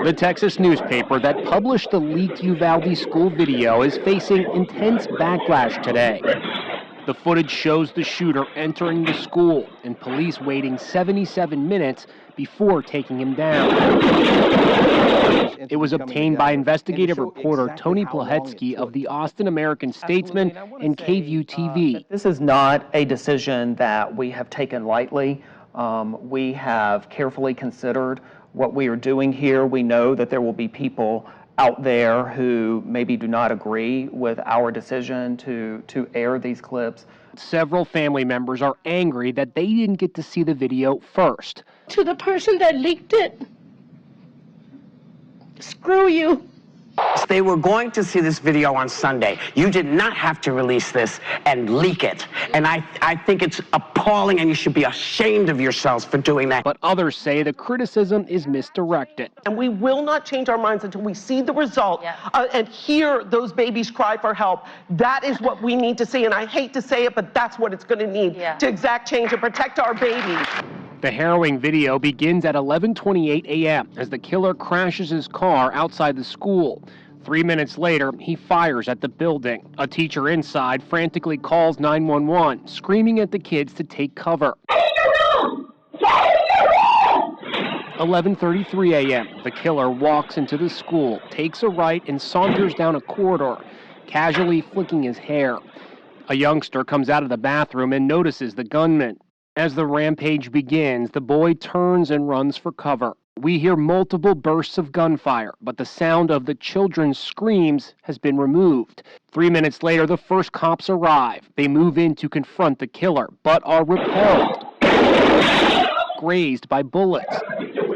The Texas newspaper that published the leaked Uvalde school video is facing intense backlash today. The footage shows the shooter entering the school and police waiting 77 minutes before taking him down. It was obtained by investigative reporter Tony Plahetsky of the Austin American-Statesman and KVUE-TV. This is not a decision that we have taken lightly. We have carefully considered what we are doing here. We know that there will be people out there who maybe do not agree with our decision to air these clips. Several family members are angry that they didn't get to see the video first. To the person that leaked it, screw you. They were going to see this video on Sunday. You did not have to release this and leak it. And I think it's appalling, and you should be ashamed of yourselves for doing that. But others say the criticism is misdirected. And we will not change our minds until we see the result and hear those babies cry for help. That is what we need to see. And I hate to say it, but that's what it's going to need to exact change and protect our babies. The harrowing video begins at 11:28 a.m. as the killer crashes his car outside the school. 3 minutes later, he fires at the building. A teacher inside frantically calls 911, screaming at the kids to take cover. 11:33 a.m., the killer walks into the school, takes a right, and saunters down a corridor, casually flicking his hair. A youngster comes out of the bathroom and notices the gunman. As the rampage begins, the boy turns and runs for cover. We hear multiple bursts of gunfire, but the sound of the children's screams has been removed. 3 minutes later, the first cops arrive. They move in to confront the killer, but are repelled, grazed by bullets.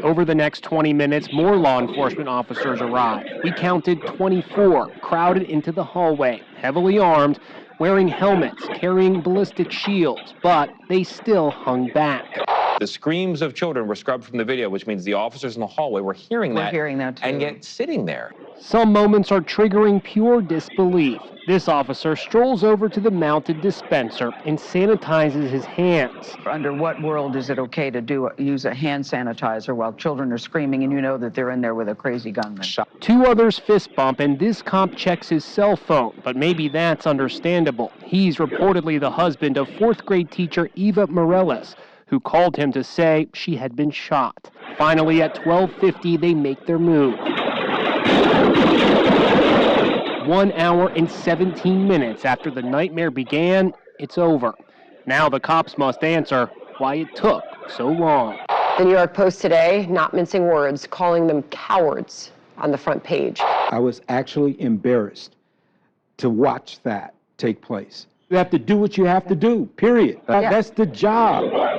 Over the next 20 minutes, more law enforcement officers arrive. We counted 24, crowded into the hallway, heavily armed, wearing helmets, carrying ballistic shields, but they still hung back. The screams of children were scrubbed from the video, which means the officers in the hallway were hearing that too. And yet sitting there. Some moments are triggering pure disbelief. This officer strolls over to the mounted dispenser and sanitizes his hands. Under what world is it okay to use a hand sanitizer while children are screaming and you know that they're in there with a crazy gunman? Two others fist bump and this cop checks his cell phone, but maybe that's understandable. He's reportedly the husband of fourth grade teacher Eva Morales, who called him to say she had been shot. Finally, at 12:50, they make their move. 1 hour and 17 minutes after the nightmare began, it's over. Now the cops must answer why it took so long. The New York Post today, not mincing words, calling them cowards on the front page. I was actually embarrassed to watch that take place. You have to do what you have to do, period. That's the job.